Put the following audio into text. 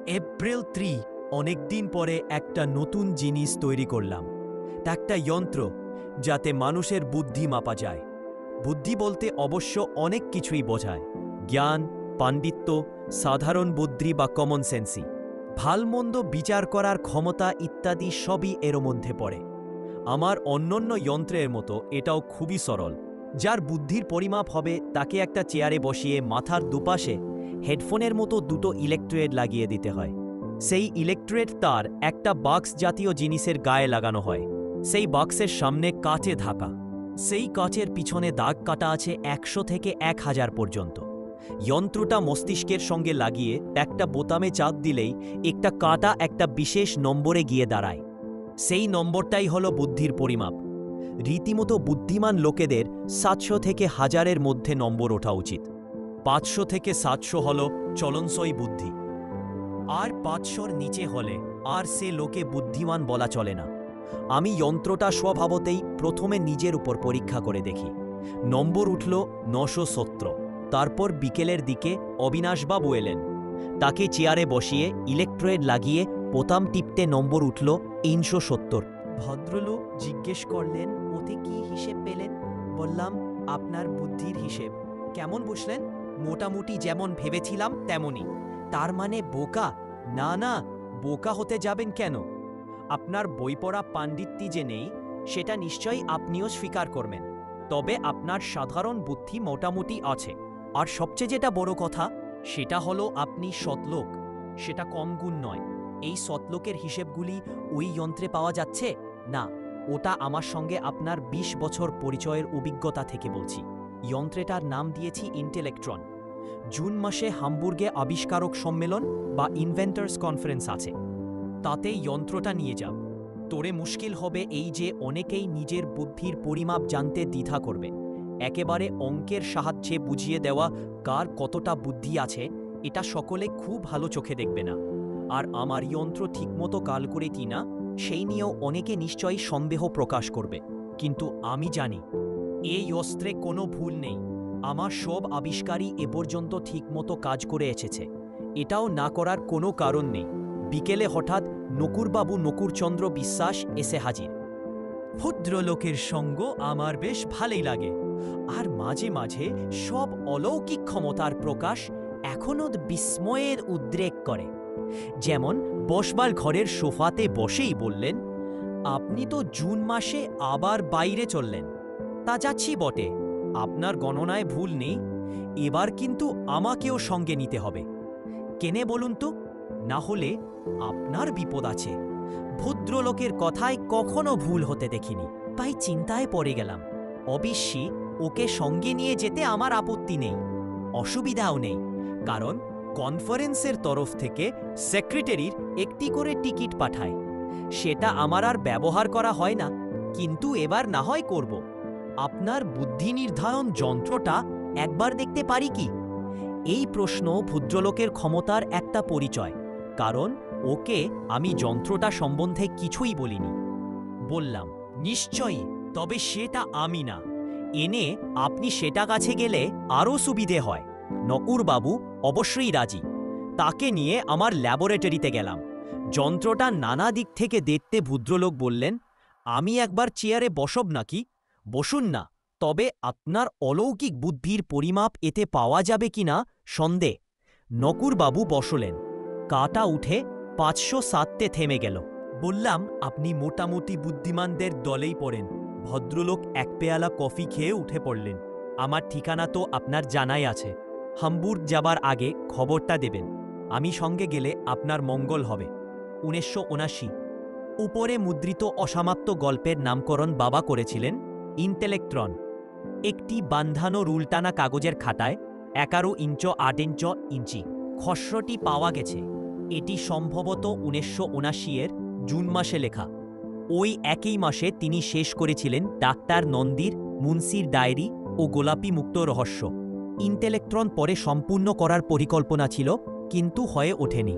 April 3 অনেকদিন পরে একটা নতুন জিনিস তৈরি করলাম। একটা যন্ত্র যাতে মানুষের বুদ্ধি মাপা যায়। বুদ্ধি বলতে অবশ্য অনেক কিছুই বোঝায়, জ্ঞান, পাণ্ডিত্য, সাধারণ বুদ্ধি বা কমন সেন্সি, ভালমন্দ বিচার করার ক্ষমতা ইত্যাদি সবই এর মধ্যে পড়ে। আমার অন্যান্য যন্ত্রের মতো এটাও খুবই সরল। যার বুদ্ধির পরিমাপ হবে তাকে একটা চেয়ারে বসিয়ে মাথার দুপাশে হেডফোনের মতো দুটো ইলেকট্রোড লাগিয়ে দিতে হয়। সেই ইলেকট্রোড তার একটা বাক্স জাতীয় জিনিসের গায়ে লাগানো হয়। সেই বাক্সের সামনে কাঁচে ঢাকা। সেই কাঁচের পিছনে দাগ কাটা আছে 100 থেকে 1000 পর্যন্ত। যন্ত্রটা মস্তিষ্কের সঙ্গে লাগিয়ে একটা বোতামে চাপ দিলেই একটা কাঁটা একটা বিশেষ নম্বরে গিয়ে দাঁড়ায়। সেই নম্বরটাই হলো বুদ্ধির পরিমাপ। রীতিমতো বুদ্ধিমান লোকেদের 700 থেকে 1000-এর মধ্যে নম্বর ওঠা উচিত। 500 থেকে 700 হল চলনসই বুদ্ধি। আর 500-র নিচে হলে আর সে লোকে বুদ্ধিমান বলা চলে না। আমি যন্ত্রটা স্বভাবতেই প্রথমে নিজের উপর পরীক্ষা করে দেখি। নম্বর উঠল 970। তারপর বিকেলের দিকে অবিনাশবাবু এলেন। তাকে চেয়ারে বসিয়ে ইলেকট্রোড লাগিয়ে বোতাম টিপতে নম্বর উঠল 370। ভদ্রলোক জিজ্ঞেস করলেন, ওতে কি হিসেব পেলেন? বললাম, আপনার বুদ্ধির হিসেব। কেমন বুঝলেন? মোটামুটি যেমন ভেবেছিলাম তেমনই। তার মানে বোকা? না না, বোকা হতে যাবেন কেন? আপনার বই পড়া পাণ্ডিত্য যে নেই সেটা নিশ্চয়ই আপনিও স্বীকার করবেন। তবে আপনার সাধারণ বুদ্ধি মোটামুটি আছে। আর সবচেয়ে যেটা বড় কথা সেটা হলো আপনি সৎলোক। সেটা কম গুণ নয়। এই সৎলোকের হিসেবগুলি ওই যন্ত্রে পাওয়া যাচ্ছে না। ওটা আমার সঙ্গে আপনার 20 বছর পরিচয়ের অভিজ্ঞতা থেকে বলছি। যন্ত্রটার নাম দিয়েছি ইন্টেলেকট্রন। জুন মাসে হামবুর্গে আবিষ্কারক সম্মেলন বা ইনভেন্টার্স কনফারেন্স আছে। তাতেই যন্ত্রটা নিয়ে যাব। তোরে মুশকিল হবে এই যে অনেকেই নিজের বুদ্ধির পরিমাপ জানতে দ্বিধা করবে। একেবারে অঙ্কের সাহায্যে বুঝিয়ে দেওয়া কার কতটা বুদ্ধি আছে এটা সকলে খুব ভালো চোখে দেখবে না। আর আমার যন্ত্র ঠিকমতো কাল করে কিনা সেই নিয়েও অনেকে নিশ্চয়ই সন্দেহ প্রকাশ করবে। কিন্তু আমি জানি এই অস্ত্রে কোনো ভুল নেই। আমার সব আবিষ্কারই এ পর্যন্ত ঠিকমতো কাজ করে এসেছে। এটাও না করার কোনো কারণ নেই। বিকেলে হঠাৎ নকুরবাবু নকুরচন্দ্র বিশ্বাস এসে হাজির। ভদ্রলোকের সঙ্গ আমার বেশ ভালোই লাগে। আর মাঝে মাঝে সব অলৌকিক ক্ষমতার প্রকাশ এখনও বিস্ময়ের উদ্রেক করে। যেমন বসবার ঘরের সোফাতে বসেই বললেন, আপনি তো জুন মাসে আবার বাইরে চললেন। তা যাচ্ছি বটে, আপনার গণনায় ভুল নেই। এবার কিন্তু আমাকেও সঙ্গে নিতে হবে। কেনে বলুন তো, না হলে আপনার বিপদ আছে। ভদ্রলোকের কথায় কখনো ভুল হতে দেখিনি। তাই চিন্তায় পড়ে গেলাম। অবশ্যই ওকে সঙ্গে নিয়ে যেতে আমার আপত্তি নেই, অসুবিধাও নেই। কারণ কনফারেন্সের তরফ থেকে সেক্রেটারির একটি করে টিকিট পাঠায়। সেটা আমার আর ব্যবহার করা হয় না, কিন্তু এবার না হয় করব। আপনার বুদ্ধি নির্ধারণ যন্ত্রটা একবার দেখতে পারি কি? এই প্রশ্ন ভদ্রলোকের ক্ষমতার একটা পরিচয়। কারণ ওকে আমি যন্ত্রটা সম্বন্ধে কিছুই বলিনি। বললাম, নিশ্চয়ই, তবে সেটা আমি না। এনে আপনি সেটা কাছে গেলে আরও সুবিধে হয়। নকুরবাবু অবশ্যই রাজি। তাকে নিয়ে আমার ল্যাবরেটরিতে গেলাম। যন্ত্রটা নানা দিক থেকে দেখতে ভদ্রলোক বললেন, আমি একবার চেয়ারে বসব নাকি? বসুন না, তবে আপনার অলৌকিক বুদ্ধির পরিমাপ এতে পাওয়া যাবে কিনা সন্দেহ। নকুরবাবু বসলেন। কাটা উঠে 507-তে থেমে গেল। বললাম, আপনি মোটামুটি বুদ্ধিমানদের দলেই পড়েন। ভদ্রলোক এক পেয়ালা কফি খেয়ে উঠে পড়লেন। আমার ঠিকানা তো আপনার জানাই আছে। হামবুর্গ যাবার আগে খবরটা দেবেন। আমি সঙ্গে গেলে আপনার মঙ্গল হবে। 1979। উপরে মুদ্রিত অসমাপ্ত গল্পের নামকরণ বাবা করেছিলেন ইন্টেলেকট্রন। একটি বান্ধানো রুলটানা কাগজের খাতায় 11 ইঞ্চ 8 ইঞ্চি খসড়াটি পাওয়া গেছে। এটি সম্ভবত 1979-এর জুন মাসে লেখা। ওই একই মাসে তিনি শেষ করেছিলেন ডাক্তার নন্দীর মুন্সির ডায়েরি ও গোলাপি মুক্ত রহস্য। ইন্টেলেকট্রন পরে সম্পূর্ণ করার পরিকল্পনা ছিল, কিন্তু হয়ে ওঠেনি।